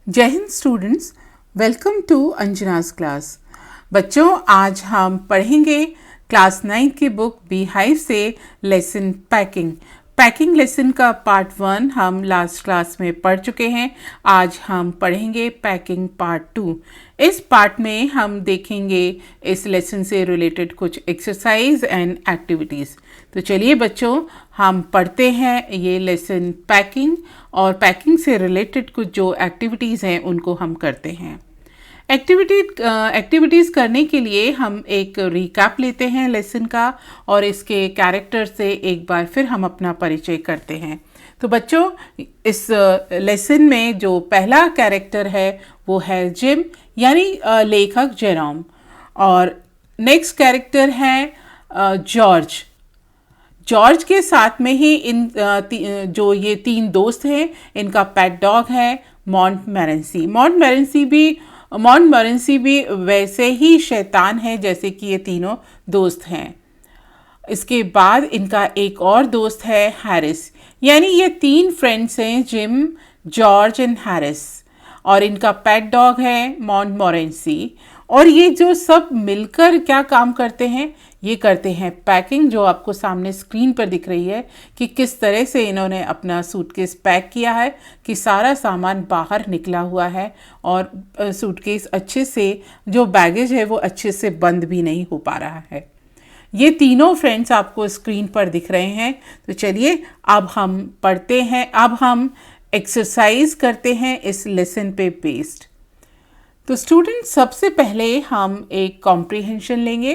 जय हिंद students, welcome to Anjana's class. बच्चों, आज हम पढ़ेंगे क्लास 9 की बुक बी हाइव से लेसन पैकिंग लेसन का पार्ट 1 हम लास्ट क्लास में पढ़ चुके हैं। आज हम पढ़ेंगे पैकिंग पार्ट 2। इस पार्ट में हम देखेंगे इस लेसन से रिलेटेड कुछ एक्सरसाइज एंड एक्टिविटीज़। तो चलिए बच्चों, हम पढ़ते हैं ये लेसन पैकिंग, और पैकिंग से रिलेटेड कुछ जो एक्टिविटीज़ हैं उनको हम करते हैं। एक्टिविटीज़ करने के लिए हम एक रिकैप लेते हैं लेसन का, और इसके कैरेक्टर से एक बार फिर हम अपना परिचय करते हैं। तो बच्चों, इस लेसन में जो पहला कैरेक्टर है वो है जिम, यानी लेखक जेरोम, और नेक्स्ट कैरेक्टर है जॉर्ज के साथ में ही जो ये तीन दोस्त हैं, इनका पेट डॉग है मॉन्टमोरेंसी भी वैसे ही शैतान है जैसे कि ये तीनों दोस्त हैं। इसके बाद इनका एक और दोस्त है हैरिस, यानी ये तीन फ्रेंड्स हैं, जिम, जॉर्ज एंड हैरिस, और इनका पेट डॉग है मॉन्टमोरेंसी। और ये जो सब मिलकर क्या काम करते हैं, ये करते हैं पैकिंग, जो आपको सामने स्क्रीन पर दिख रही है कि किस तरह से इन्होंने अपना सूटकेस पैक किया है, कि सारा सामान बाहर निकला हुआ है और सूटकेस अच्छे से, जो बैगेज है वो अच्छे से बंद भी नहीं हो पा रहा है। ये तीनों फ्रेंड्स आपको स्क्रीन पर दिख रहे हैं। तो चलिए अब हम पढ़ते हैं, अब हम एक्सरसाइज करते हैं इस लेसन पे बेस्ड। तो स्टूडेंट, सबसे पहले हम एक कॉम्प्रिहेंशन लेंगे।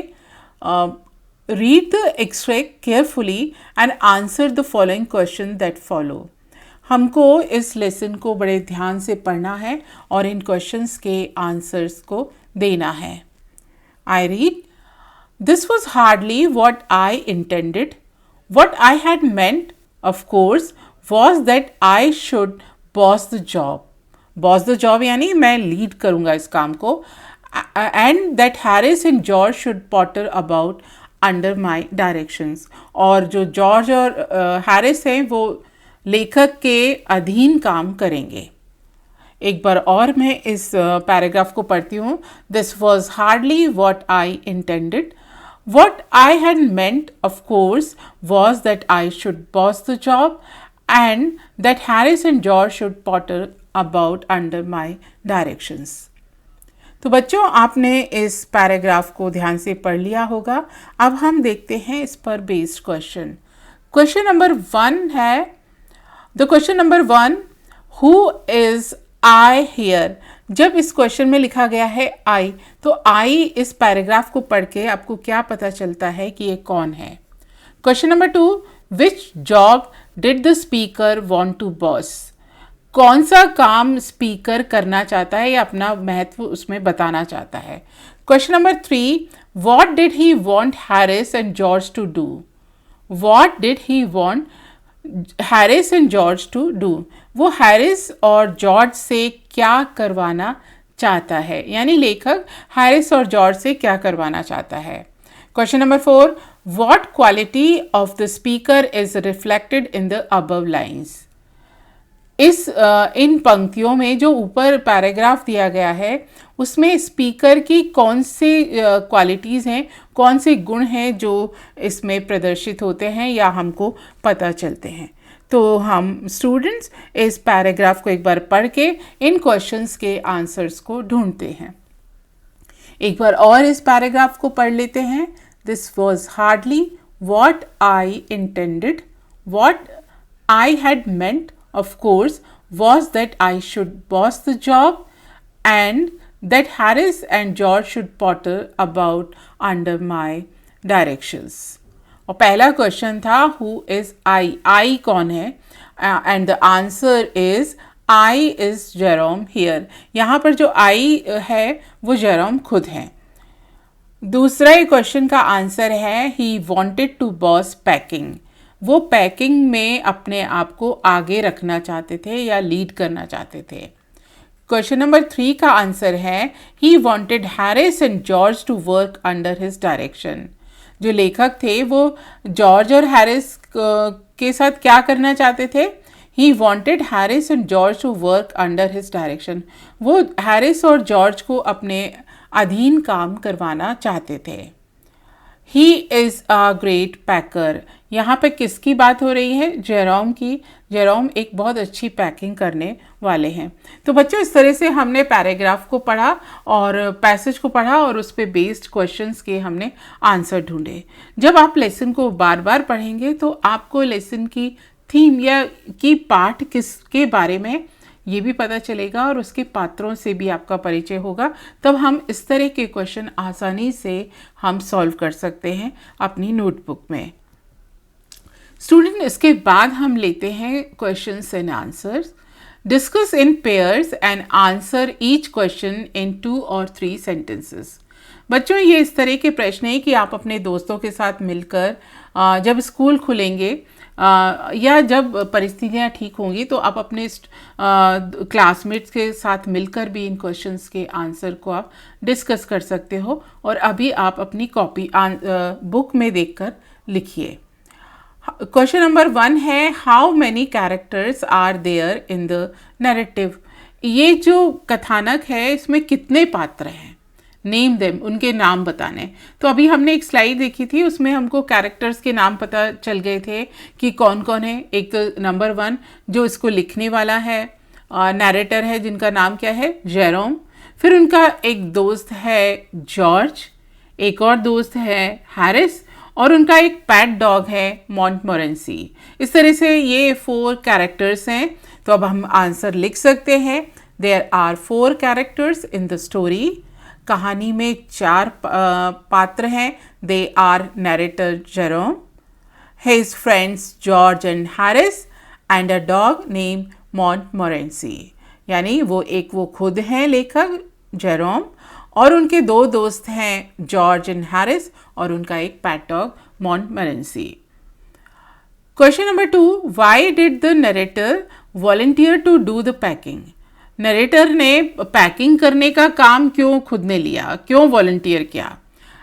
Read the extract carefully and answer the following question that follow. हमको इस लेसन को बड़े ध्यान से पढ़ना है और इन क्वेश्चंस के आंसर्स को देना है। I read, this was hardly what I intended. What I had meant, of course, was that I should boss the job. Boss the job यानी मैं लीड करूँगा इस काम को, and that Harris and George should potter about under my directions. और जो George और Harris हैं वो लेखक के अधीन काम करेंगे। एक बार और मैं इस पैराग्राफ को पढ़ती हूँ। This was hardly what I intended. What I had meant, of course, was that I should boss the job and that Harris and George should potter about under my directions. तो बच्चों, आपने इस paragraph को ध्यान से पढ़ लिया होगा। अब हम देखते हैं इस पर बेस्ड क्वेश्चन। क्वेश्चन नंबर 1 है, the question number 1, who is I hear. जब इस क्वेश्चन में लिखा गया है आई, तो आई इस पैराग्राफ को पढ़ के आपको क्या पता चलता है कि ये कौन है। Question number 2, which job did the speaker want to boss. कौन सा काम स्पीकर करना चाहता है या अपना महत्व उसमें बताना चाहता है। Question number 3, what did he want Harris and George to do. What did he want Harris and George to do. वो हैरिस और जॉर्ज से क्या करवाना चाहता है, यानी लेखक हैरिस और जॉर्ज से क्या करवाना चाहता है। Question number 4, what quality of the speaker is reflected in the above lines. इन पंक्तियों में जो ऊपर पैराग्राफ दिया गया है उसमें स्पीकर की कौन से क्वालिटीज़ हैं, कौन से गुण हैं जो इसमें प्रदर्शित होते हैं या हमको पता चलते हैं। तो हम स्टूडेंट्स इस पैराग्राफ को एक बार पढ़ के इन क्वेश्चंस के आंसर्स को ढूंढते हैं। एक बार और इस पैराग्राफ को पढ़ लेते हैं। This was hardly what I intended. What I had meant, of course, was that I should boss the job and that Harris and George should potter about under my directions. और पहला question था who is I कौन है, and the answer is I is Jerome here. यहाँ पर जो I है वो जेरोम खुद है। दूसरा क्वेश्चन का आंसर है he wanted to boss packing. वो पैकिंग में अपने आप को आगे रखना चाहते थे या लीड करना चाहते थे। क्वेश्चन नंबर 3 का आंसर है he wanted Harris and George to work under his direction. जो लेखक थे वो जॉर्ज और हैरिस के साथ क्या करना चाहते थे। He wanted Harris and George to work under his direction. वो हैरिस और जॉर्ज को अपने अधीन काम करवाना चाहते थे। He is a great packer. यहाँ पे किसकी बात हो रही है? जेरोम की। जेरोम एक बहुत अच्छी पैकिंग करने वाले हैं। तो बच्चों, इस तरह से हमने पैराग्राफ को पढ़ा और पैसेज को पढ़ा और उस पर बेस्ड क्वेश्चंस के हमने आंसर ढूंढे। जब आप लेसन को बार बार पढ़ेंगे तो आपको लेसन की थीम या की पाठ किसके बारे में ये भी पता चलेगा और उसके पात्रों से भी आपका परिचय होगा। तब हम इस तरह के क्वेश्चन आसानी से हम सॉल्व कर सकते हैं अपनी नोटबुक में। स्टूडेंट, इसके बाद हम लेते हैं questions and answers. Discuss in pairs and answer each question in 2 or 3 sentences। बच्चों, ये इस तरह के प्रश्न हैं कि आप अपने दोस्तों के साथ मिलकर जब स्कूल खुलेंगे या जब परिस्थितियाँ ठीक होंगी तो आप अपने क्लासमेट्स के साथ मिलकर भी इन क्वेश्चंस के आंसर को आप डिस्कस कर सकते हो और अभी आप अपनी कॉपी बुक में देखकर लिखिए। क्वेश्चन नंबर 1 है, how many characters are there in the narrative. ये जो कथानक है इसमें कितने पात्र हैं? नेम देम, उनके नाम बताने। तो अभी हमने एक स्लाइड देखी थी, उसमें हमको कैरेक्टर्स के नाम पता चल गए थे कि कौन कौन है। एक तो नंबर 1 जो इसको लिखने वाला है, नैरेटर है, जिनका नाम क्या है? जेरोम। फिर उनका एक दोस्त है जॉर्ज, एक और दोस्त है हैरिस और उनका एक पैट डॉग है मॉन्टमोरेंसी। इस तरह से ये 4 कैरेक्टर्स हैं। तो अब हम आंसर लिख सकते हैं। There are 4 characters in the story. कहानी में 4 पात्र हैं। They are narrator Jerome, his friends George and Harris and a dog name Montmorency. यानी वो खुद हैं लेखक जेरोम और उनके 2 दोस्त हैं जॉर्ज एंड हैरिस और उनका एक pet dog Montmorency. Question number 2, why did the narrator volunteer to do the packing. Narrator ने पैकिंग करने का काम क्यों खुद ने लिया, क्यों वॉलंटियर किया?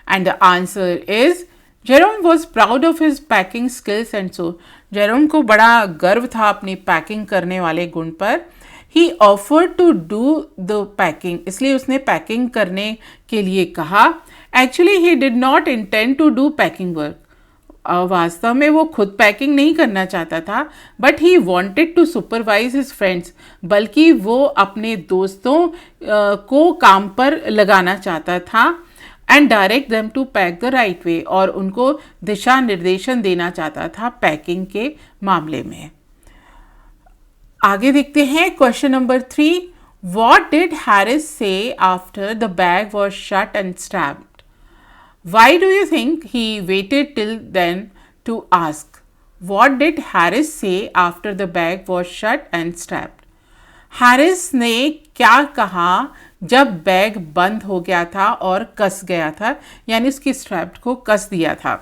And the answer is Jerome was proud of his packing skills and so. Jerome को बड़ा गर्व था अपनी पैकिंग करने वाले गुण पर। He offered to do the packing, इसलिए उसने पैकिंग करने के लिए कहा। Actually he did not intend to do packing work. वास्तव में वो खुद पैकिंग नहीं करना चाहता था, but he wanted to supervise his friends, बल्कि वो अपने दोस्तों को काम पर लगाना चाहता था। And direct them to pack the right way, और उनको दिशा निर्देशन देना चाहता था पैकिंग के मामले में। आगे देखते हैं question number 3, what did Harris say after the bag was shut and strapped. Why do you think he waited till then to ask? What did Harris say after the bag was shut and strapped? Harris ने क्या कहा जब bag बंद हो गया था और कस गया था, यानी उसकी स्ट्रैप को कस दिया था।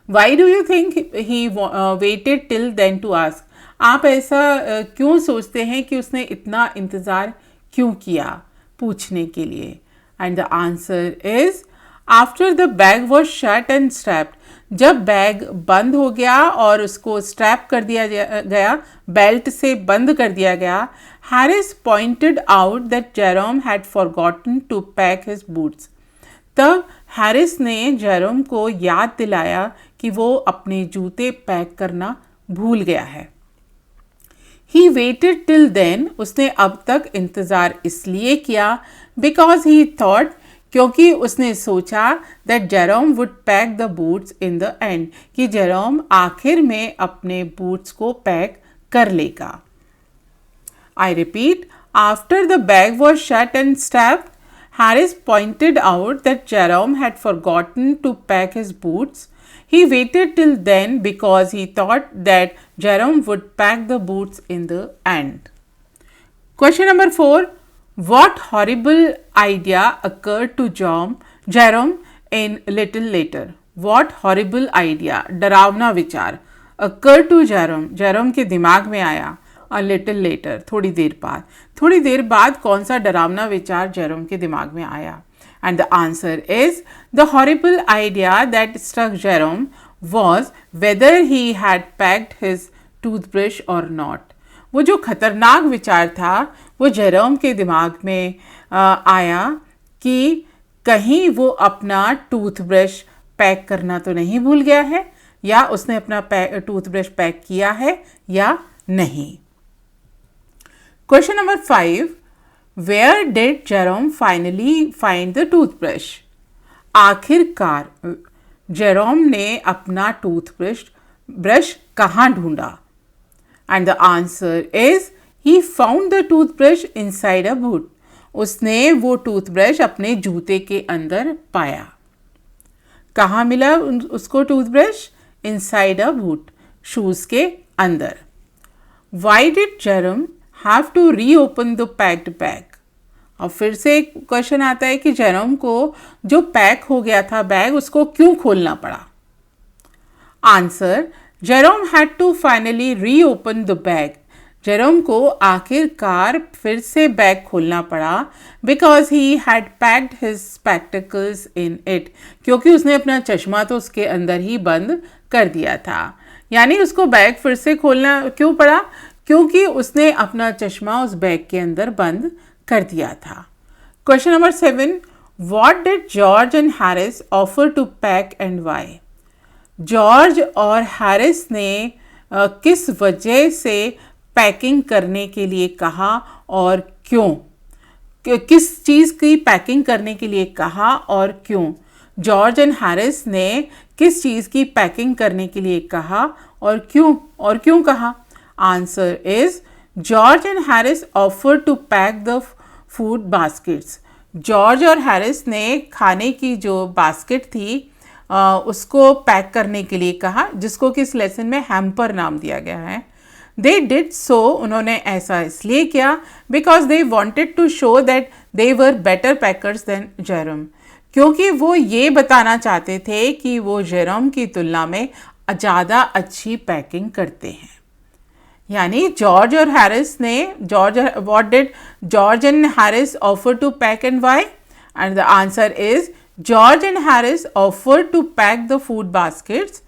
Why do you think he waited till then to ask? आप ऐसा क्यों सोचते हैं कि उसने इतना इंतज़ार क्यों किया पूछने के लिए? And the answer is after the bag was shut and strapped, जब बैग बंद हो गया और उसको स्ट्रैप कर दिया गया, बेल्ट से बंद कर दिया गया, Harris pointed out that Jerome had forgotten to pack his boots. तब हैरिस ने जेरोम को याद दिलाया कि वो अपने जूते पैक करना भूल गया है। ही वेटेड टिल देन, उसने अब तक इंतज़ार इसलिए किया, बिकॉज ही थॉट, क्योंकि उसने सोचा that Jerome would pack the boots in the end, कि जेरोम आखिर में अपने बूट्स को पैक कर लेगा। I repeat, after the bag was shut and strapped, Harris pointed out that Jerome had forgotten to pack his boots. He waited till then because he thought that Jerome would pack the boots in the end. Question number 4. What horrible idea occurred to Jerome in little later? What horrible idea, डरावना विचार, occurred to Jerome के दिमाग में आया a little later, थोड़ी देर बाद कौन सा डरावना विचार Jerome के दिमाग में आया? And the answer is, the horrible idea that struck Jerome was whether he had packed his toothbrush और नॉट। वो जो खतरनाक विचार था वो जेरोम के दिमाग में आया कि कहीं वो अपना टूथब्रश पैक करना तो नहीं भूल गया है, या उसने अपना टूथब्रश पैक किया है या नहीं। Question number 5, where did Jerome finally find the toothbrush? आखिरकार जेरोम ने अपना टूथब्रश कहाँ ढूंढा? And the answer is he found the toothbrush inside a boot. उसने वो टूथब्रश अपने जूते के अंदर पाया। कहाँ मिला उसको toothbrush? Inside a boot, shoes के अंदर। Why did Jerome have to reopen the packed bag? और फिर से एक क्वेश्चन आता है कि जेरोम को जो पैक हो गया था बैग, उसको क्यों खोलना पड़ा? Answer, Jerome had to finally reopen the bag. Jerome को आखिरकार फिर से बैग खोलना पड़ा because he had packed his spectacles in it, क्योंकि उसने अपना चश्मा तो उसके अंदर ही बंद कर दिया था। यानी उसको बैग फिर से खोलना क्यों पड़ा? क्योंकि उसने अपना चश्मा उस बैग के अंदर बंद कर दिया था। Question number 7, what did George and Harris offer to pack and why? George और हैरिस ने किस वजह से पैकिंग करने के लिए कहा और क्यों? किस चीज़ की पैकिंग करने के लिए कहा और क्यों? जॉर्ज एंड हैरिस ने किस चीज़ की पैकिंग करने के लिए कहा और क्यों कहा? Answer is George and Harris offer to pack the food baskets. George और हैरिस ने खाने की जो बास्केट थी उसको पैक करने के लिए कहा, जिसको कि इस लेसन में हैम्पर नाम दिया गया है। दे डिड सो, उन्होंने ऐसा इसलिए किया because they wanted to show that they were better packers than Jerome, क्योंकि वो ये बताना चाहते थे कि वो जेरोम की तुलना में ज़्यादा अच्छी पैकिंग करते हैं। यानी जॉर्ज और हैरिस ने what did George and Harris offer to pack and why? And the answer is George and Harris offer to pack the food baskets.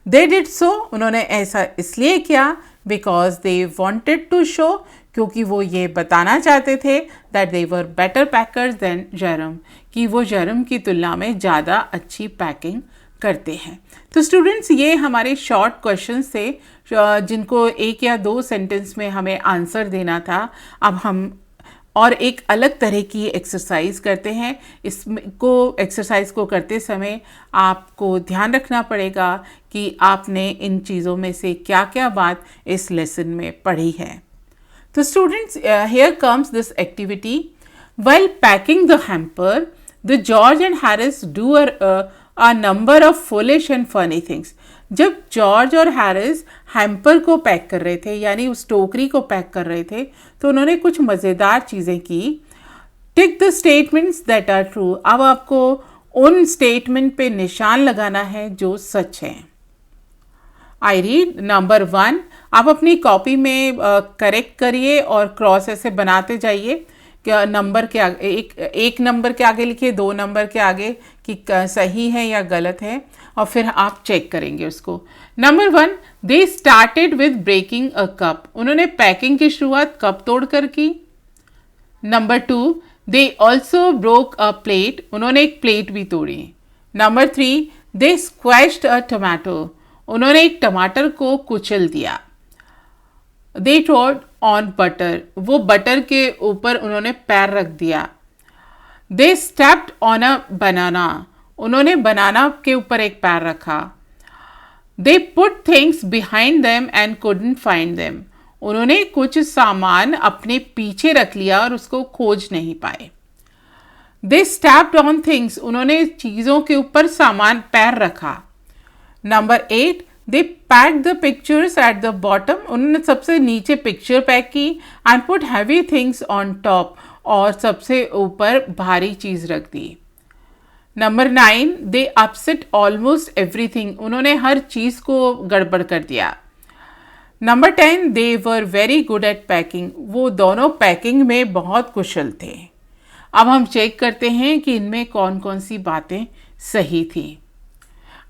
They did so, उन्होंने ऐसा इसलिए किया because they wanted to show, क्योंकि वो ये बताना चाहते थे that they were better packers than Jerome, कि वो जेरोम की तुलना में ज़्यादा अच्छी पैकिंग करते हैं। तो स्टूडेंट्स, ये हमारे शॉर्ट क्वेश्चंस थे जिनको 1 या 2 सेंटेंस में हमें आंसर देना था। अब हम और एक अलग तरह की एक्सरसाइज करते हैं। इसको एक्सरसाइज को करते समय आपको ध्यान रखना पड़ेगा कि आपने इन चीज़ों में से क्या क्या बात इस लेसन में पढ़ी है। तो students, here comes this activity. While packing the hamper, the George and Harris do a number of foolish and funny things. जब जॉर्ज और हैरिस हैम्पर को पैक कर रहे थे, यानी उस टोकरी को पैक कर रहे थे, तो उन्होंने कुछ मज़ेदार चीज़ें की। Tick the statements that are true. अब आपको उन स्टेटमेंट पे निशान लगाना है जो सच हैं। आई रीड नंबर 1, आप अपनी कॉपी में करेक्ट करिए और क्रॉस ऐसे बनाते जाइए। क्या नंबर के आगे एक नंबर के आगे लिखिए, 2 नंबर के आगे कि सही है या गलत है, और फिर आप चेक करेंगे उसको। Number 1, they started with breaking a cup. उन्होंने पैकिंग की शुरुआत कप तोड़कर की। Number 2, they also broke a plate. उन्होंने एक प्लेट भी तोड़ी। Number 3, they squashed a tomato. उन्होंने एक टमाटर को कुचल दिया। They trod on butter. वो बटर के ऊपर उन्होंने पैर रख दिया। They stepped on a banana. उन्होंने बनाना के ऊपर एक पैर रखा। They put things behind them and couldn't find them. उन्होंने कुछ सामान अपने पीछे रख लिया और उसको खोज नहीं पाए। दे स्टेप्ड ऑन थिंग्स। उन्होंने चीज़ों के ऊपर सामान पैर रखा। Number 8, they pack the pictures at the bottom. उन्होंने सबसे नीचे पिक्चर पैक की and put heavy things on top, और सबसे ऊपर भारी चीज़ रख दी। नंबर 9, दे अपसेट ऑलमोस्ट एवरीथिंग। उन्होंने हर चीज़ को गड़बड़ कर दिया। Number 10, they were very good at packing. वो दोनों पैकिंग में बहुत कुशल थे। अब हम चेक करते हैं कि इनमें कौन कौन सी बातें सही थी।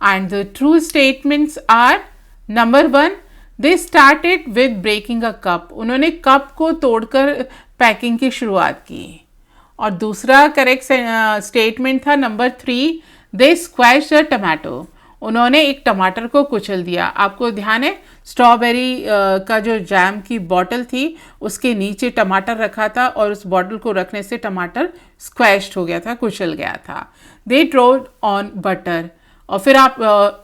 And the true statements are, number 1, they started with breaking a cup, उन्होंने कप को तोड़कर पैकिंग की शुरुआत की। और दूसरा करेक्ट स्टेटमेंट था number 3, they squash the tomato, उन्होंने एक टमाटर को कुचल दिया। आपको ध्यान है स्ट्रॉबेरी का जो जैम की बॉटल थी उसके नीचे टमाटर रखा था और उस बॉटल को रखने से टमाटर स्क्वैश्ड हो गया था, कुचल गया था। दे ट्रोड ऑन बटर, और फिर आप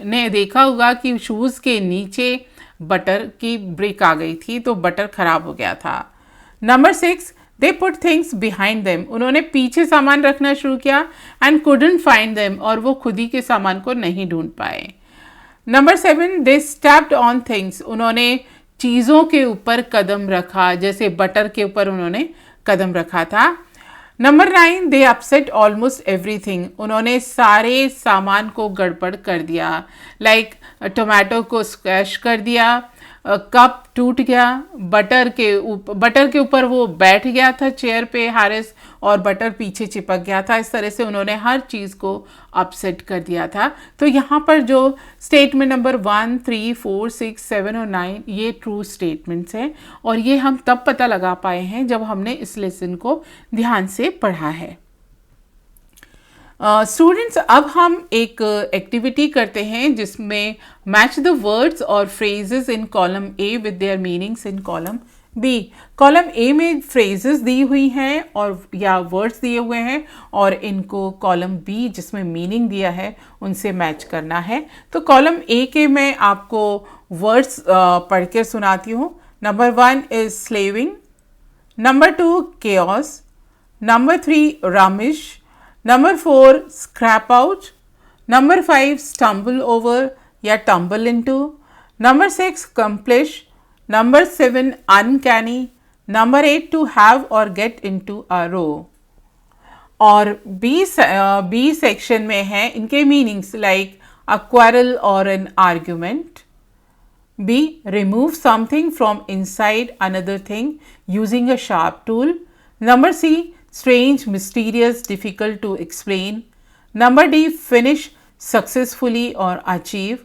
ने देखा होगा कि शूज़ के नीचे बटर की ब्रिक आ गई थी तो बटर खराब हो गया था। नंबर 6, दे पुट थिंग्स बिहाइंड देम, उन्होंने पीछे सामान रखना शुरू किया एंड कुडंट फाइंड देम, और वो खुद ही के सामान को नहीं ढूंढ पाए। Number 7, they stepped on things, उन्होंने चीज़ों के ऊपर कदम रखा, जैसे बटर के ऊपर उन्होंने कदम रखा था। नंबर 9, दे अपसेट ऑलमोस्ट एवरीथिंग, उन्होंने सारे सामान को गड़बड़ कर दिया, लाइक टोमेटो को स्क्वैश कर दिया, कप टूट गया, बटर के ऊपर वो बैठ गया था चेयर पे हैरिस, और बटर पीछे चिपक गया था। इस तरह से उन्होंने हर चीज़ को अपसेट कर दिया था। तो यहाँ पर जो स्टेटमेंट नंबर 1, 3, 4, 6, 7 और 9 ये ट्रू स्टेटमेंट्स हैं, और ये हम तब पता लगा पाए हैं जब हमने इस लेसन को ध्यान से पढ़ा है। स्टूडेंट्स अब हम एक एक्टिविटी करते हैं जिसमें मैच द वर्ड्स और phrases in column A with their meanings in column B. Column A में फ्रेजेस दी हुई हैं और या वर्ड्स दिए हुए हैं, और इनको कॉलम बी जिसमें मीनिंग दिया है उनसे मैच करना है। तो कॉलम ए के मैं आपको वर्ड्स पढ़ कर सुनाती हूँ। Number 1 is slaving, number 2 chaos, number 3 rummage, number 4 scrap out, number 5 stumble over या tumble into, number 6 accomplish, number 7 uncanny, number 8 to have और गेट इनटू अ रो। और बी सेक्शन में है इनके मीनिंग्स, लाइक अ क्वारल और an argument, B remove something from inside another thing using a sharp tool, number C strange, mysterious, difficult to explain. Number D, finish successfully or achieve.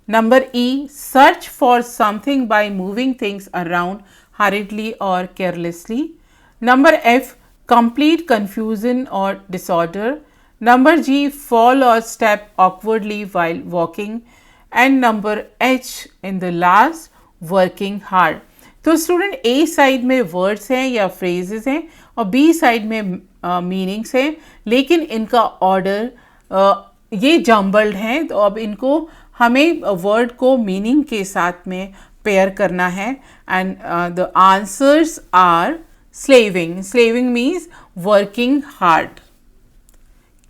Number E, search for something by moving things around hurriedly or carelessly. Number F, complete confusion or disorder. Number G, fall or step awkwardly while walking. And number H in the last, working hard. तो student ए side में words हैं या phrases हैं और B side में meanings हैं, लेकिन इनका ऑर्डर ये जम्बल्ड हैं। तो अब इनको हमें वर्ड को मीनिंग के साथ में पेयर करना है। And the answers are slaving, slaving means working hard.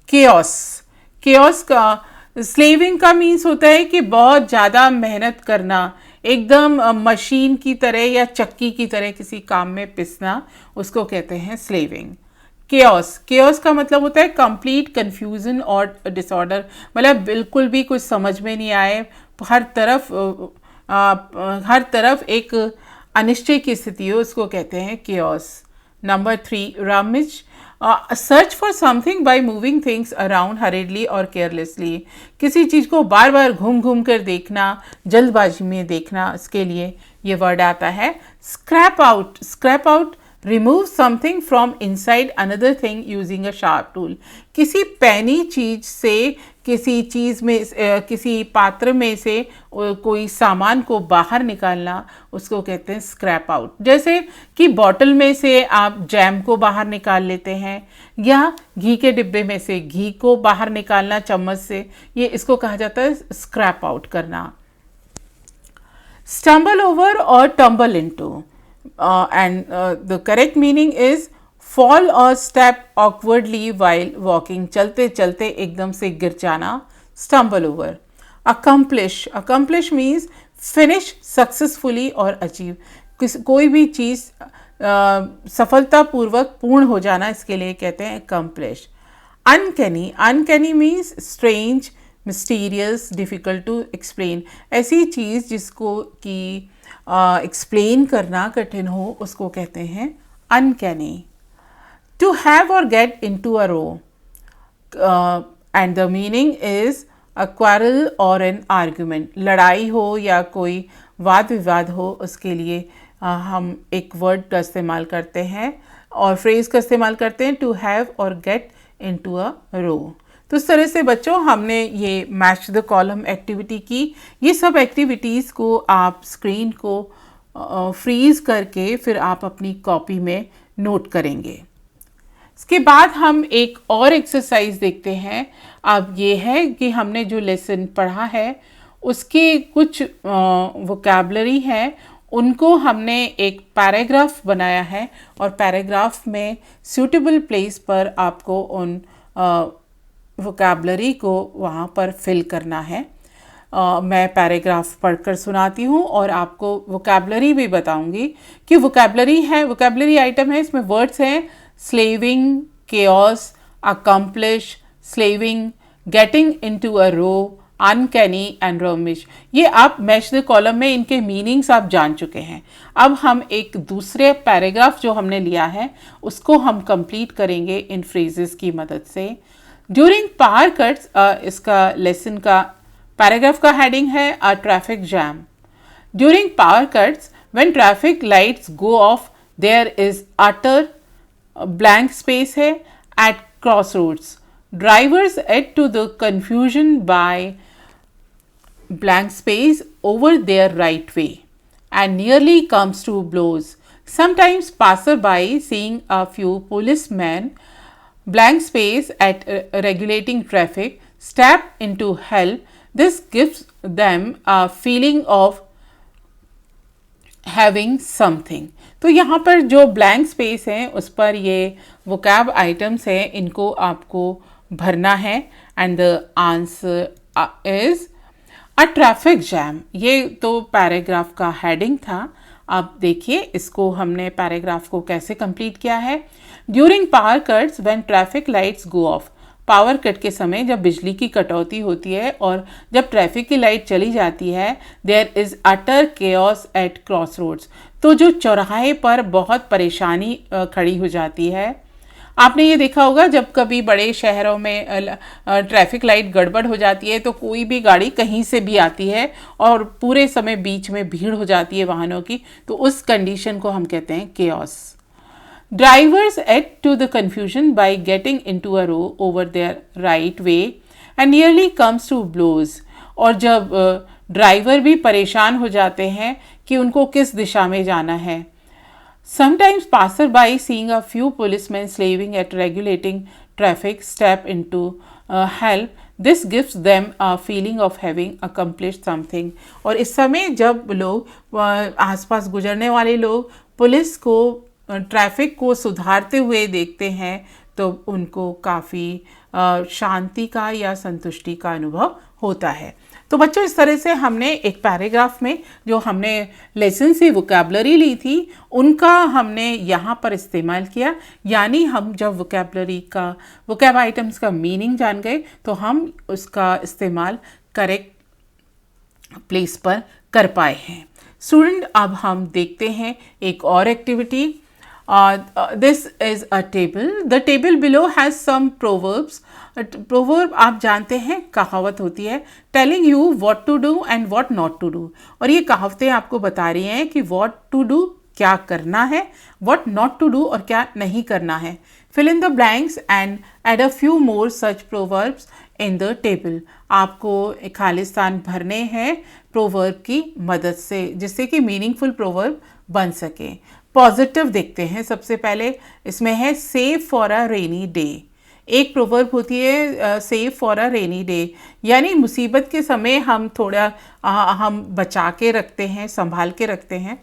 Chaos, chaos का स्लेविंग का मीन्स होता है कि बहुत ज़्यादा मेहनत करना, एकदम मशीन की तरह या चक्की की तरह किसी काम में पिसना, उसको कहते हैं स्लेविंग। केओस, केओस का मतलब होता है कंप्लीट कंफ्यूजन और डिसऑर्डर, मतलब बिल्कुल भी कुछ समझ में नहीं आए, हर तरफ एक अनिश्चय की स्थिति हो, उसको कहते हैं chaos. Number 3 rummage, search for something by moving things around hurriedly और केयरलेसली, किसी चीज़ को बार बार घूम घूम कर देखना, जल्दबाजी में देखना, इसके लिए ये वर्ड आता है। Scrap out, scrap out remove something from inside another thing using a sharp tool, किसी पैनी चीज से, किसी चीज़ में किसी पात्र में से कोई सामान को बाहर निकालना, उसको कहते हैं स्क्रैप आउट। जैसे कि बॉटल में से आप जैम को बाहर निकाल लेते हैं, या घी के डिब्बे में से घी को बाहर निकालना चम्मच से, ये इसको कहा जाता है स्क्रैप आउट करना। स्टम्बल ओवर और tumble into, and the correct meaning is fall or step awkwardly while walking, चलते चलते एकदम से गिर जाना, stumble over। accomplish, accomplish means finish successfully or achieve, कोई भी चीज़ सफलतापूर्वक पूर्ण हो जाना, इसके लिए कहते हैं accomplish। uncanny, uncanny means strange, mysterious, difficult to explain, ऐसी चीज़ जिसको कि एक्सप्लेन करना कठिन हो, उसको कहते हैं अनकैनी। टू हैव और get into a row, and the meaning is a quarrel और एन आर्ग्यूमेंट, लड़ाई हो या कोई वाद विवाद हो उसके लिए हम एक वर्ड का इस्तेमाल करते हैं और फ्रेज़ का इस्तेमाल करते हैं, टू हैव और गेट इनटू अ रो। तो इस तरह से बच्चों हमने ये मैच द कॉलम एक्टिविटी की। ये सब एक्टिविटीज़ को आप स्क्रीन को फ्रीज़ करके फिर आप अपनी कॉपी में नोट करेंगे। इसके बाद हम एक और एक्सरसाइज देखते हैं। अब ये है कि हमने जो लेसन पढ़ा है उसके कुछ वोकैबलरी है, उनको हमने एक पैराग्राफ बनाया है और पैराग्राफ में सूटेबल प्लेस पर आपको उन वोकैबलरी को वहाँ पर फिल करना है। मैं पैराग्राफ पढ़कर सुनाती हूँ और आपको वोकैबलरी भी बताऊँगी कि वोकैबलरी है, वोकैबलरी आइटम है, इसमें वर्ड्स हैं slaving, chaos, accomplish, slaving, getting into a row, uncanny and rummage. ये आप मैच द कॉलम में इनके मीनिंग्स आप जान चुके हैं। अब हम एक दूसरे पैराग्राफ जो हमने लिया है उसको हम कंप्लीट करेंगे इन फ्रेजेस की मदद से। ड्यूरिंग पावर कट्स, इसका लेसन का पैराग्राफ का हेडिंग है a traffic jam. During power cuts, when traffic lights go off there is utter blank space है at crossroads, drivers add to the confusion by blank space over their right way and nearly comes to blows. Sometimes passerby seeing a few policemen blank space at regulating traffic step into help. This gives them a feeling of having something. तो यहाँ पर जो blank space है उस पर ये vocab items हैं, इनको आपको भरना है and the answer is a traffic jam. ये तो पैराग्राफ का हेडिंग था। अब देखिए इसको हमने पैराग्राफ को कैसे कंप्लीट किया है। During power cuts when traffic lights go of, power cut के समय जब बिजली की कटौती होती है और जब ट्रैफिक की लाइट चली जाती है, there is utter chaos at crossroads, तो जो चौराहे पर बहुत परेशानी खड़ी हो जाती है। आपने ये देखा होगा जब कभी बड़े शहरों में ट्रैफिक लाइट गड़बड़ हो जाती है तो कोई भी गाड़ी कहीं से भी आती है और पूरे समय बीच में भीड़ हो जाती है वाहनों की, तो उस कंडीशन को हम कहते हैं chaos. Drivers add to the confusion by getting into a row over their right way and nearly comes to blows, और जब ड्राइवर भी परेशान हो जाते हैं कि उनको किस दिशा में जाना है। Sometimes passerby seeing a few policemen slaving at regulating traffic step into help. This gives them a feeling of having accomplished something. और इस समय जब लोग आसपास गुजरने वाले लोग पुलिस को ट्रैफिक को सुधारते हुए देखते हैं तो उनको काफ़ी शांति का या संतुष्टि का अनुभव होता है। तो बच्चों इस तरह से हमने एक पैराग्राफ में जो हमने लेसन से वोकैबलरी ली थी उनका हमने यहाँ पर इस्तेमाल किया, यानी हम जब वोकैब आइटम्स का मीनिंग जान गए तो हम उसका इस्तेमाल करेक्ट प्लेस पर कर पाए हैं। स्टूडेंट, अब हम देखते हैं एक और activity. This is a table. The table below has some proverbs. Proverb आप जानते हैं कहावत होती है, telling you what to do and what not to do. और ये कहावतें आपको बता रही हैं कि what to do क्या करना है, what not to do और क्या नहीं करना है। Fill in the blanks and add a few more such proverbs in the table. आपको खालिस्तान भरने हैं proverb की मदद से जिससे कि meaningful proverb बन सके। पॉजिटिव देखते हैं सबसे पहले, इसमें है save for a rainy day. एक प्रोवर्ब होती है save for a rainy day, यानी मुसीबत के समय हम थोड़ा हम बचा के रखते हैं, संभाल के रखते हैं।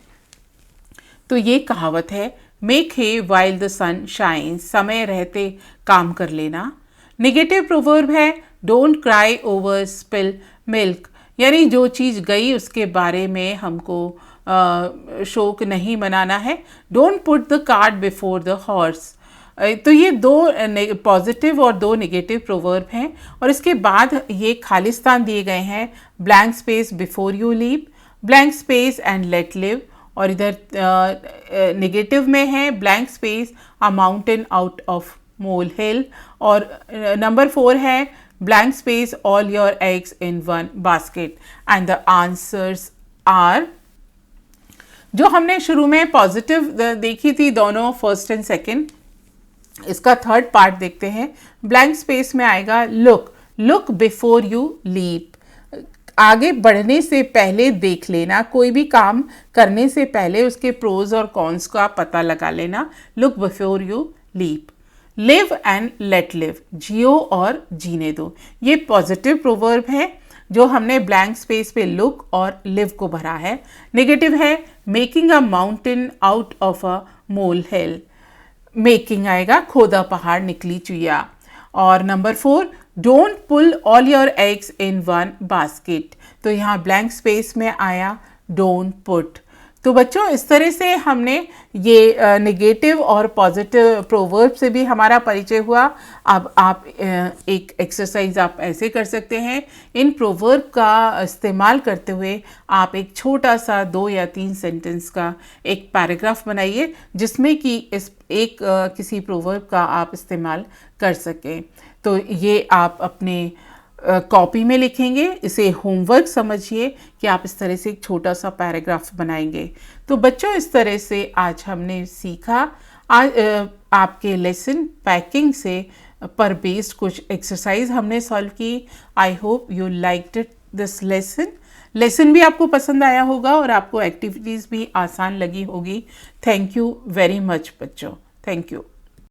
तो ये कहावत है make hay while the sun shines, समय रहते काम कर लेना। नेगेटिव प्रोवर्ब है don't cry over spill milk, यानी जो चीज़ गई उसके बारे में हमको शोक नहीं मनाना है। Don't put the cart before the horse. तो ये दो पॉजिटिव और दो नेगेटिव प्रोवर्ब हैं और इसके बाद ये खालिस्तान दिए गए हैं blank space before you leave, blank space and let live, और इधर नेगेटिव में है blank space a mountain out of molehill, और नंबर 4 है blank space all your eggs in one basket, and the answers are जो हमने शुरू में पॉजिटिव देखी थी दोनों, फर्स्ट एंड सेकंड, इसका थर्ड पार्ट देखते हैं। ब्लैंक स्पेस में आएगा look, look before you leap, आगे बढ़ने से पहले देख लेना, कोई भी काम करने से पहले उसके प्रोज और कॉन्स का पता लगा लेना, look before you leap. Live and let live, जियो और जीने दो, ये पॉजिटिव प्रोवर्ब है जो हमने ब्लैंक स्पेस पे लुक और लिव को भरा है। नेगेटिव है making a mountain out of a molehill, making आएगा खोदा पहाड़ निकली चुया। और number 4, don't put all your eggs in one basket, तो यहाँ ब्लैंक स्पेस में आया डोंट पुट। तो बच्चों इस तरह से हमने ये नेगेटिव और पॉजिटिव प्रोवर्ब से भी हमारा परिचय हुआ। अब आप एक एक्सरसाइज आप ऐसे कर सकते हैं, इन प्रोवर्ब का इस्तेमाल करते हुए आप एक छोटा सा 2 या 3 सेंटेंस का एक पैराग्राफ बनाइए जिसमें कि इस एक किसी प्रोवर्ब का आप इस्तेमाल कर सकें। तो ये आप अपने कॉपी में लिखेंगे, इसे होमवर्क समझिए कि आप इस तरह से एक छोटा सा पैराग्राफ बनाएंगे। तो बच्चों इस तरह से आज हमने सीखा, आज आपके लेसन पैकिंग से पर बेस्ड कुछ एक्सरसाइज हमने सॉल्व की। I hope you liked it this lesson भी आपको पसंद आया होगा और आपको एक्टिविटीज़ भी आसान लगी होगी। थैंक यू वेरी मच बच्चों, थैंक यू।